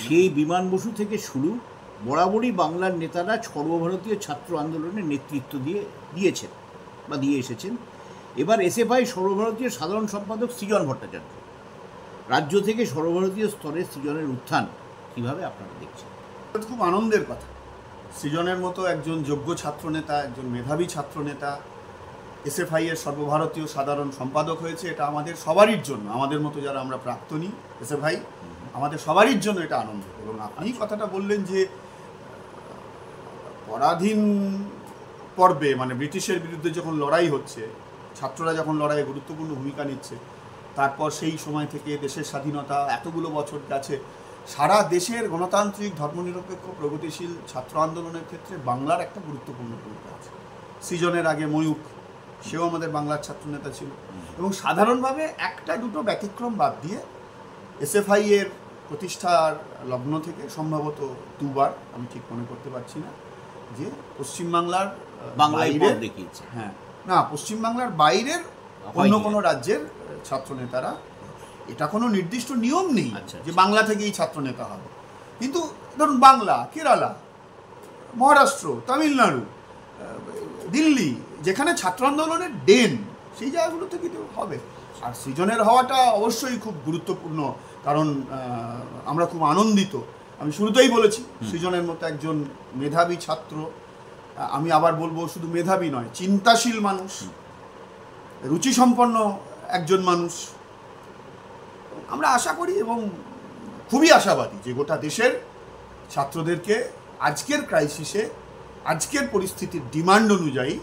সেই বিমান বসু থেকে শুরু বরাবরই বাংলার নেতারা সর্বভারতীয় ছাত্র আন্দোলনের নেতৃত্ব দিয়েছেন বা দিয়ে এসেছেন। এবার এসএফআই সর্বভারতীয় সাধারণ সম্পাদক সৃজন ভট্টাচার্য, রাজ্য থেকে সর্বভারতীয় স্তরে সৃজনের উত্থান কীভাবে আপনারা দেখছেন? খুব আনন্দের কথা। সৃজনের মতো একজন যোগ্য ছাত্রনেতা, একজন মেধাবী ছাত্রনেতা এসএফআই এর সর্বভারতীয় সাধারণ সম্পাদক হয়েছে। এটা আমাদের সবারই জন্য, আমাদের মতো যারা আমরা প্রাক্তনী এসএফআই, আমাদের সবারই জন্য এটা আনন্দ। এবং আপনি কথাটা বললেন যে পরাধীন পর্বে, মানে ব্রিটিশের বিরুদ্ধে যখন লড়াই হচ্ছে, ছাত্ররা যখন লড়াইয়ে গুরুত্বপূর্ণ ভূমিকা নিচ্ছে, তারপর সেই সময় থেকে দেশের স্বাধীনতা এতগুলো বছর গেছে, সারা দেশের গণতান্ত্রিক ধর্মনিরপেক্ষ প্রগতিশীল ছাত্র আন্দোলনের ক্ষেত্রে বাংলার একটা গুরুত্বপূর্ণ ভূমিকা আছে। সৃজনের আগে ময়ূখ, সেও আমাদের বাংলার ছাত্রনেতা ছিল। এবং সাধারণভাবে একটা দুটো ব্যতিক্রম বাদ দিয়ে এসএফআই এর প্রতিষ্ঠার লগ্ন থেকে সম্ভবত দুবার, আমি ঠিক মনে করতে পারছি না, যে পশ্চিমবাংলার বাইরের দেখিয়েছে, হ্যাঁ না, পশ্চিমবাংলার বাইরের অন্য কোনো রাজ্যের ছাত্রনেতারা, এটা কোনো নির্দিষ্ট নিয়ম নেই যে বাংলা থেকেই ছাত্রনেতা হবে, কিন্তু ধরুন বাংলা, কেরালা, মহারাষ্ট্র, তামিলনাড়ু, দিল্লি, যেখানে ছাত্র আন্দোলনের ডেন, সেই জায়গাগুলো থেকে তো হবে। আর সৃজনের হওয়াটা অবশ্যই খুব গুরুত্বপূর্ণ, কারণ আমরা খুব আনন্দিত। আমি শুরুতেই বলেছি, সৃজনের মতো একজন মেধাবী ছাত্র, আমি আবার বলবো শুধু মেধাবী নয়, চিন্তাশীল মানুষ, রুচিসম্পন্ন একজন মানুষ। আমরা আশা করি এবং খুবই আশাবাদী যে গোটা দেশের ছাত্রদেরকে আজকের ক্রাইসিসে, আজকের পরিস্থিতির ডিমান্ড অনুযায়ী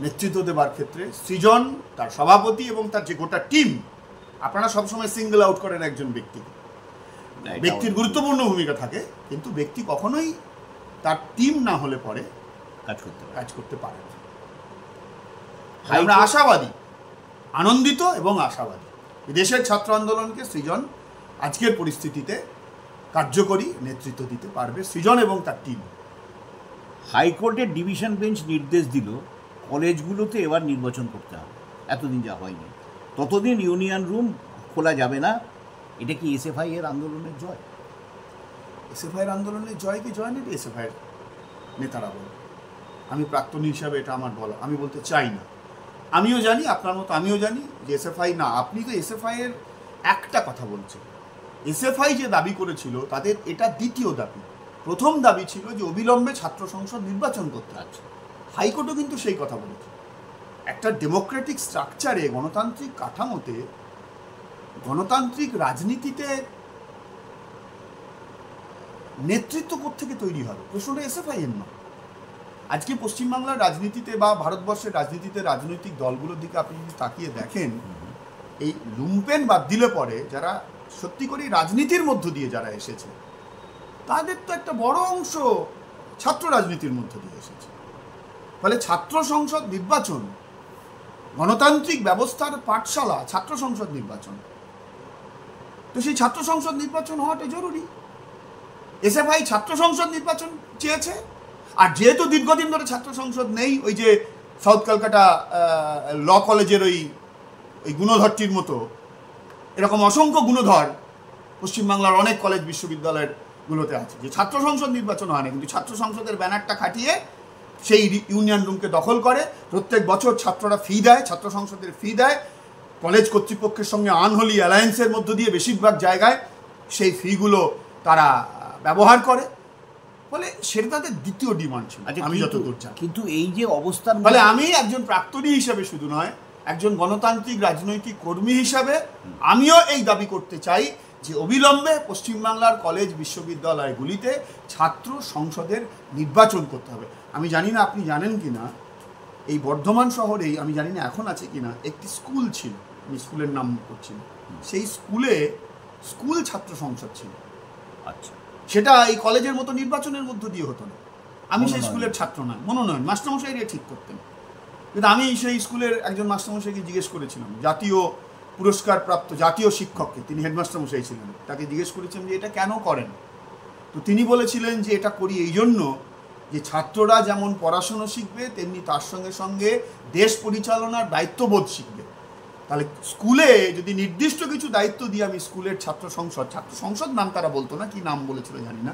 নেতৃত্ব দেবার ক্ষেত্রে সৃজন, তার সভাপতি এবং তার যে গোটা টিম, আপনারা সবসময় সিঙ্গল আউট করেন একজন ব্যক্তিকে, ব্যক্তির গুরুত্বপূর্ণ ভূমিকা থাকে, কিন্তু ব্যক্তি কখনোই তার টিম না হলে পরে কাজ করতে পারে না। আমরা আশাবাদী, আনন্দিত এবং আশাবাদী দেশের ছাত্র আন্দোলনকে সৃজন আজকের পরিস্থিতিতে কার্যকরী নেতৃত্ব দিতে পারবে, সৃজন এবং তার টিম। হাইকোর্টের ডিভিশন বেঞ্চ নির্দেশ দিল কলেজগুলোতে এবার নির্বাচন করতে হবে, এতদিন যা হয়নি, ততদিন ইউনিয়ন রুম খোলা যাবে না। এটা কি এসএফআই এর আন্দোলনের জয়? এসএফআই এর আন্দোলনের জয় কি জয় নেই, এসএফআই এর নেতারা বলে। আমি প্রাক্তনী হিসাবে এটা আমার বলা, আমি বলতে চাই না। আমিও জানি, আপনার মতো আমিও জানি যে এসএফআই না, আপনি তো এসএফআই এর একটা কথা বলছেন। এসএফআই যে দাবি করেছিল তাদের এটা দ্বিতীয় দাবি। প্রথম দাবি ছিল যে অবিলম্বে ছাত্র সংসদ নির্বাচন করতে আছে। হাইকোর্টও কিন্তু সেই কথা বলেছে। একটা ডেমোক্রেটিক স্ট্রাকচারে, গণতান্ত্রিক কাঠামোতে, গণতান্ত্রিক রাজনীতিতে নেতৃত্ব কোত্থেকে তৈরি হবে, প্রশ্নটা এসএফআই এর না। আজকে পশ্চিমবাংলার রাজনীতিতে বা ভারতবর্ষের রাজনীতিতে রাজনৈতিক দলগুলোর দিকে আপনি যদি তাকিয়ে দেখেন, এই লুম্পেন বাদ দিলে পরে যারা সত্যি করে রাজনীতির মধ্য দিয়ে যারা এসেছে, তাদের তো একটা বড় অংশ ছাত্র রাজনীতির মধ্য দিয়ে এসেছে। ফলে ছাত্র সংসদ নির্বাচন, গণতান্ত্রিক ব্যবস্থার পাঠশালা ছাত্র সংসদ নির্বাচন, তো সেই ছাত্র সংসদ নির্বাচন হওয়াটা জরুরি। এসএফআই ছাত্র সংসদ নির্বাচন চেয়েছে, আর যেহেতু দীর্ঘদিন ধরে ছাত্র সংসদ নেই, ওই যে সাউথ কলকাতা ল কলেজের ওই গুণধরটির মতো এরকম অসংখ্য গুণধর পশ্চিমবাংলার অনেক কলেজ বিশ্ববিদ্যালয়গুলোতে আছে, যে ছাত্র সংসদ নির্বাচন হয় না, কিন্তু ছাত্র সংসদের ব্যানারটা খাটিয়ে সেই ইউনিয়ন রুমকে দখল করে, প্রত্যেক বছর ছাত্ররা ফি দেয়, ছাত্র সংসদের ফি দেয়, কলেজ কর্তৃপক্ষের সঙ্গে আনহোলি অ্যালায়েন্সের মধ্য দিয়ে বেশিরভাগ জায়গায় সেই ফিগুলো তারা ব্যবহার করে। ফলে সেটা তাদের দ্বিতীয় ডিমান্ড ছিল, আমি যতদূর জানি। কিন্তু এই যে অবস্থান, ফলে আমি একজন প্রাক্তনী হিসাবে শুধু নয়, একজন গণতান্ত্রিক রাজনৈতিক কর্মী হিসাবে আমিও এই দাবি করতে চাই যে অবিলম্বে পশ্চিমবাংলার কলেজ বিশ্ববিদ্যালয়গুলিতে ছাত্র সংসদের নির্বাচন করতে হবে। আমি জানি না আপনি জানেন কি না, এই বর্ধমান শহরেই, আমি জানি না এখন আছে কি না, একটি স্কুল ছিল, আমি স্কুলের নাম করছি না, সেই স্কুল ছাত্র সংসদ ছিল। আচ্ছা, সেটা এই কলেজের মতো নির্বাচনের মধ্য দিয়ে হতো না। আমি সেই স্কুলের ছাত্র নয়, মনোনয়ন মাস্টারমশাইরা ঠিক করতেন। কিন্তু আমি সেই স্কুলের একজন মাস্টারমশাইকে জিজ্ঞেস করেছিলাম, জাতীয় পুরস্কার প্রাপ্ত জাতীয় শিক্ষককে, তিনি হেডমাস্টারমশাই ছিলেন, তাকে জিজ্ঞেস করেছিলাম যে এটা কেন করেন। তো তিনি বলেছিলেন যে এটা করি এই জন্য যে ছাত্ররা যেমন পড়াশুনো শিখবে, তেমনি তার সঙ্গে সঙ্গে দেশ পরিচালনার দায়িত্ববোধ শিখবে। তাহলে স্কুলে যদি নির্দিষ্ট কিছু দায়িত্ব দিয়ে আমি স্কুলের ছাত্র সংসদ নাম তারা বলতো না, কি নাম বলেছিল জানি না,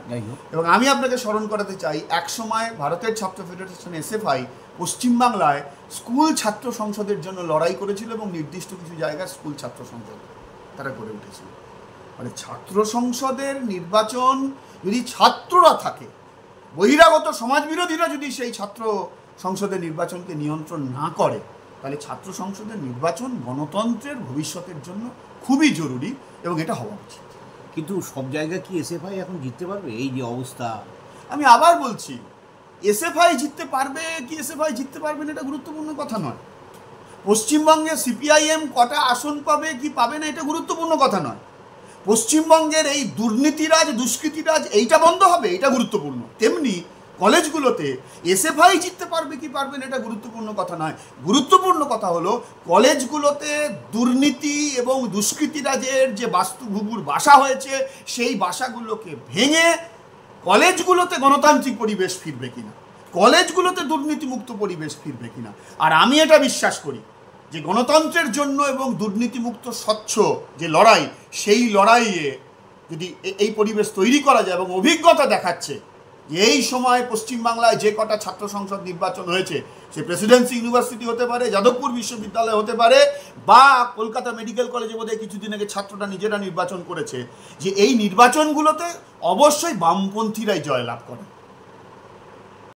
এবং আমি আপনাকে স্মরণ করাতে চাই একসময় ভারতের ছাত্র ফেডারেশন এসএফআই পশ্চিমবাংলায় স্কুল ছাত্র সংসদের জন্য লড়াই করেছিল এবং নির্দিষ্ট কিছু জায়গায় স্কুল ছাত্র সংসদ তারা গড়ে উঠেছিল। মানে ছাত্র সংসদের নির্বাচন যদি ছাত্ররা থাকে, বহিরাগত সমাজবিরোধীরা যদি সেই ছাত্র সংসদের নির্বাচনকে নিয়ন্ত্রণ না করে, তাহলে ছাত্র সংসদের নির্বাচন গণতন্ত্রের ভবিষ্যতের জন্য খুবই জরুরি এবং এটা হওয়া উচিত। কিন্তু সব জায়গায় কি এসএফআই এখন জিততে পারবে? এই যে অবস্থা, আমি আবার বলছি, এসএফআই জিততে পারবে কি এসএফআই জিততে পারবে না এটা গুরুত্বপূর্ণ কথা নয়। পশ্চিমবঙ্গে সিপিআইএম কটা আসন পাবে কি পাবে না এটা গুরুত্বপূর্ণ কথা নয়। পশ্চিমবঙ্গের এই দুর্নীতিরাজ দুষ্কৃতিরাজ এইটা বন্ধ হবে এটা গুরুত্বপূর্ণ। তেমনি কলেজগুলোতে এসএফআই জিততে পারবে কি পারবে না এটা গুরুত্বপূর্ণ কথা নয়। গুরুত্বপূর্ণ কথা হলো কলেজগুলোতে দুর্নীতি এবং দুষ্কৃতিরাজের যে বাস্তুভুগুর বাসা হয়েছে সেই বাসাগুলোকে ভেঙে কলেজগুলোতে গণতান্ত্রিক পরিবেশ ফিরবে কিনা, কলেজগুলোতে দুর্নীতিমুক্ত পরিবেশ ফিরবে কিনা। আর আমি এটা বিশ্বাস করি যে গণতন্ত্রের জন্য এবং দুর্নীতিমুক্ত স্বচ্ছ যে লড়াই, সেই লড়াইয়ে যদি এই পরিবেশ তৈরি করা যায়, এবং অভিজ্ঞতা দেখাচ্ছে যে এই সময় পশ্চিমবাংলায় যে কটা ছাত্র সংসদ নির্বাচন হয়েছে, সে প্রেসিডেন্সি ইউনিভার্সিটি হতে পারে, যাদবপুর বিশ্ববিদ্যালয় হতে পারে, বা কলকাতা মেডিকেল কলেজে বোধহয় কিছুদিন আগে ছাত্ররা নিজেরা নির্বাচন করেছে, যে এই নির্বাচনগুলোতে অবশ্যই বামপন্থীরাই জয়লাভ করে।